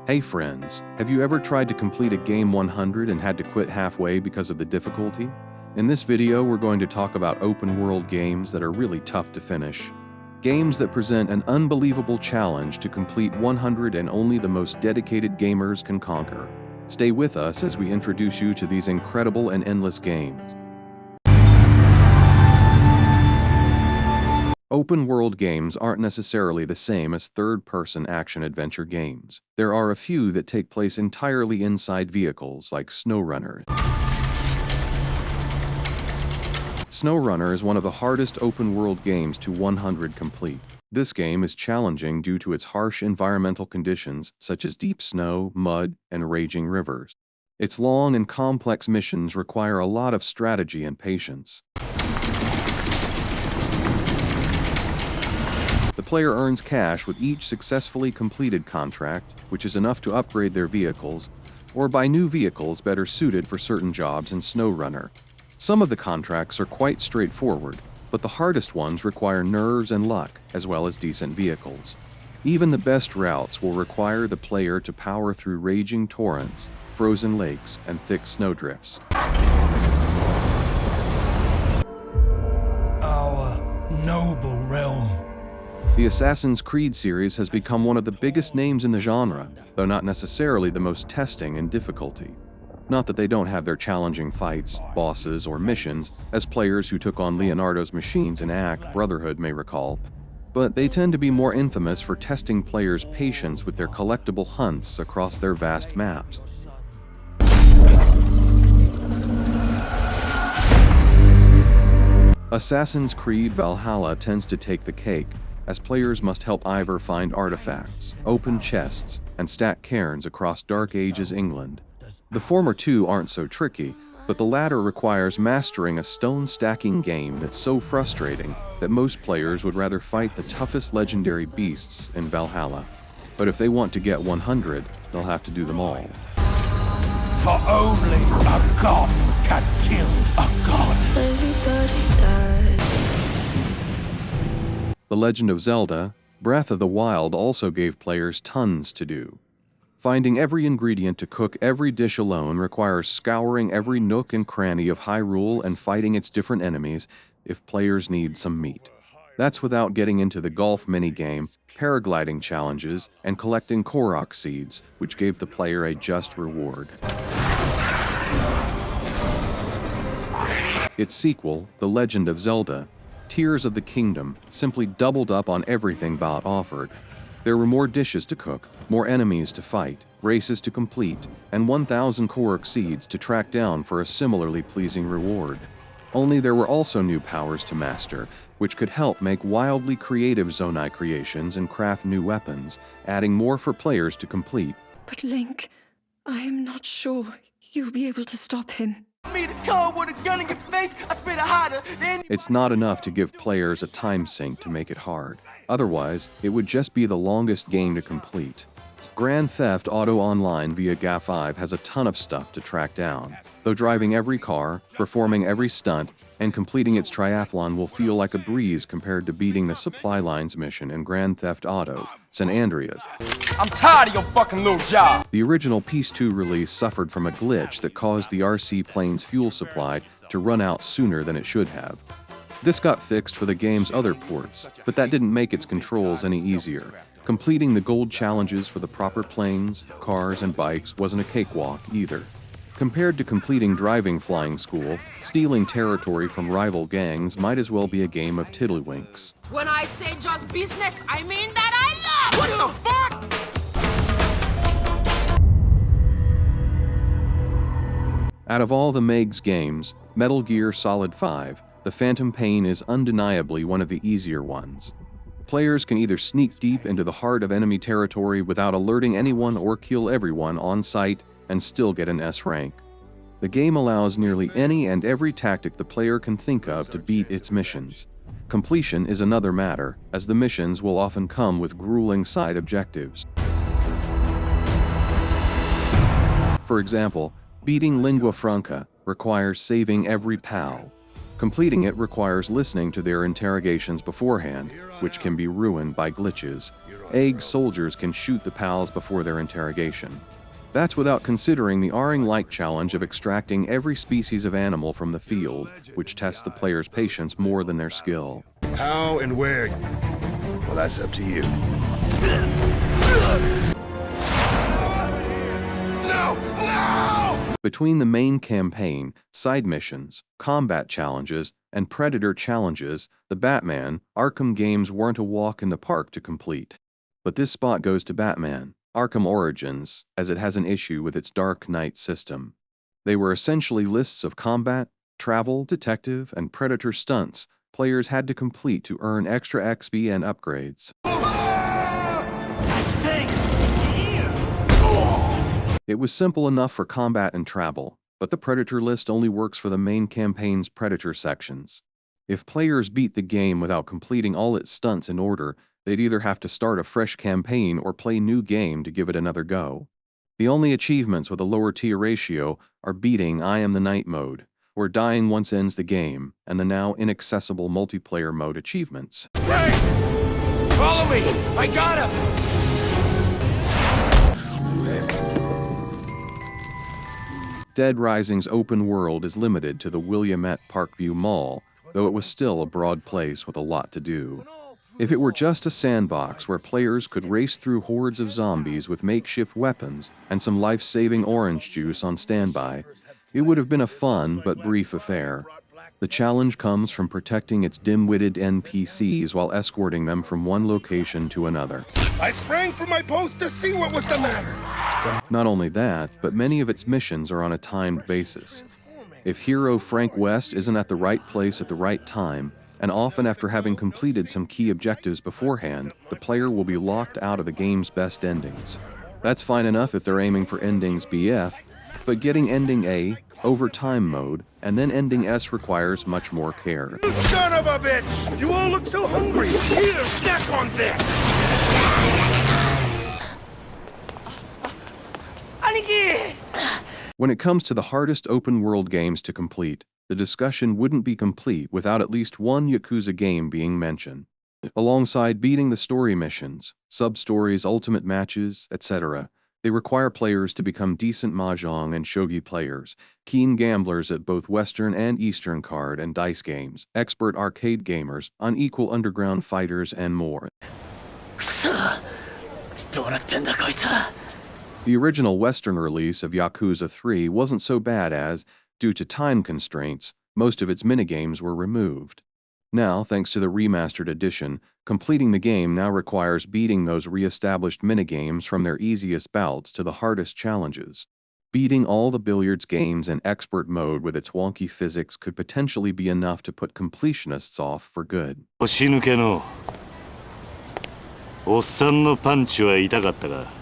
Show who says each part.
Speaker 1: Hey friends, have you ever tried to complete a game 100 and had to quit halfway because of the difficulty? In this video, we're going to talk about open world games that are really tough to finish. Games that present an unbelievable challenge to complete 100 and only the most dedicated gamers can conquer. Stay with us as we introduce you to these incredible and endless games. Open-world games aren't necessarily the same as third-person action-adventure games. There are a few that take place entirely inside vehicles, like SnowRunner. SnowRunner is one of the hardest open-world games to 100 complete. This game is challenging due to its harsh environmental conditions, such as deep snow, mud, and raging rivers. Its long and complex missions require a lot of strategy and patience. The player earns cash with each successfully completed contract, which is enough to upgrade their vehicles, or buy new vehicles better suited for certain jobs in SnowRunner. Some of the contracts are quite straightforward, but the hardest ones require nerves and luck, as well as decent vehicles. Even the best routes will require the player to power through raging torrents, frozen lakes, and thick snowdrifts.
Speaker 2: Our noble realm.
Speaker 1: The Assassin's Creed series has become one of the biggest names in the genre, though not necessarily the most testing in difficulty. Not that they don't have their challenging fights, bosses, or missions, as players who took on Leonardo's machines in ACK Brotherhood may recall, but they tend to be more infamous for testing players' patience with their collectible hunts across their vast maps. Assassin's Creed Valhalla tends to take the cake, as players must help Ivor find artifacts, open chests, and stack cairns across Dark Ages England. The former two aren't so tricky, but the latter requires mastering a stone-stacking game that's so frustrating that most players would rather fight the toughest legendary beasts in Valhalla. But if they want to get 100, they'll have to do them all.
Speaker 2: For only a god can kill a god.
Speaker 3: Everybody died.
Speaker 1: The Legend of Zelda, Breath of the Wild also gave players tons to do. Finding every ingredient to cook every dish alone requires scouring every nook and cranny of Hyrule and fighting its different enemies if players need some meat. That's without getting into the golf minigame, paragliding challenges, and collecting Korok seeds, which gave the player a just reward. Its sequel, The Legend of Zelda, Tears of the Kingdom, simply doubled up on everything Bout offered. There were more dishes to cook, more enemies to fight, races to complete, and 1,000 Korok seeds to track down for a similarly pleasing reward. Only there were also new powers to master, which could help make wildly creative Zonai creations and craft new weapons, adding more for players to complete.
Speaker 3: But Link, I am not sure you'll be able to stop him.
Speaker 1: It's not enough to give players a time sink to make it hard. Otherwise, it would just be the longest game to complete. Grand Theft Auto Online via GA5 has a ton of stuff to track down. Though driving every car, performing every stunt, and completing its triathlon will feel like a breeze compared to beating the supply lines mission in Grand Theft Auto San Andreas.
Speaker 2: I'm tired of your fucking little job.
Speaker 1: The original Peace 2 release suffered from a glitch that caused the RC plane's fuel supply to run out sooner than it should have. This got fixed for the game's other ports, but that didn't make its controls any easier. Completing the gold challenges for the proper planes, cars, and bikes wasn't a cakewalk either. Compared to completing driving flying school, stealing territory from rival gangs might as well be a game of tiddlywinks.
Speaker 4: When I say just business, I mean that I love. What the fuck?
Speaker 1: Out of all the Meg's games, Metal Gear Solid 5, The Phantom Pain is undeniably one of the easier ones. Players can either sneak deep into the heart of enemy territory without alerting anyone or kill everyone on sight and still get an S rank. The game allows nearly any and every tactic the player can think of to beat its missions. Completion is another matter, as the missions will often come with grueling side objectives. For example, beating Lingua Franca requires saving every POW. Completing it requires listening to their interrogations beforehand, which can be ruined by glitches. Egg soldiers can shoot the pals before their interrogation. That's without considering the Aring-like challenge of extracting every species of animal from the field, which tests the player's patience more than their skill.
Speaker 5: How and where? Well, that's up to you. No!
Speaker 1: Between the main campaign, side missions, combat challenges, and Predator challenges, the Batman Arkham games weren't a walk in the park to complete. But this spot goes to Batman Arkham Origins, as it has an issue with its Dark Knight system. They were essentially lists of combat, travel, detective, and Predator stunts players had to complete to earn extra XP and upgrades. It was simple enough for combat and travel, but the Predator list only works for the main campaign's Predator sections. If players beat the game without completing all its stunts in order, they'd either have to start a fresh campaign or play new game to give it another go. The only achievements with a lower tier ratio are beating I Am the Night mode, where dying once ends the game, and the now inaccessible multiplayer mode achievements.
Speaker 2: Hey! Follow me! I got him!
Speaker 1: Dead Rising's open world is limited to the Williamette Parkview Mall, though it was still a broad place with a lot to do. If it were just a sandbox where players could race through hordes of zombies with makeshift weapons and some life-saving orange juice on standby, it would have been a fun but brief affair. The challenge comes from protecting its dim-witted NPCs while escorting them from one location to another.
Speaker 5: I sprang from my post to see what was the matter.
Speaker 1: Not only that, but many of its missions are on a timed basis. If hero Frank West isn't at the right place at the right time, and often after having completed some key objectives beforehand, the player will be locked out of the game's best endings. That's fine enough if they're aiming for endings BF, but getting ending A, overtime mode, and then ending S requires much more care.
Speaker 5: You son of a bitch! You all look so hungry! Here, snack on this!
Speaker 2: Aniki!
Speaker 1: When it comes to the hardest open-world games to complete, the discussion wouldn't be complete without at least one Yakuza game being mentioned. Alongside beating the story missions, sub-stories, ultimate matches, etc., they require players to become decent mahjong and shogi players, keen gamblers at both Western and Eastern card and dice games, expert arcade gamers, unequal underground fighters, and more. The original Western release of Yakuza 3 wasn't so bad as, due to time constraints, most of its minigames were removed. Now, thanks to the remastered edition, completing the game now requires beating those re-established minigames from their easiest bouts to the hardest challenges. Beating all the billiards games in expert mode with its wonky physics could potentially be enough to put completionists off for good.
Speaker 6: 腰抜けのおっさんのパンチは痛かったか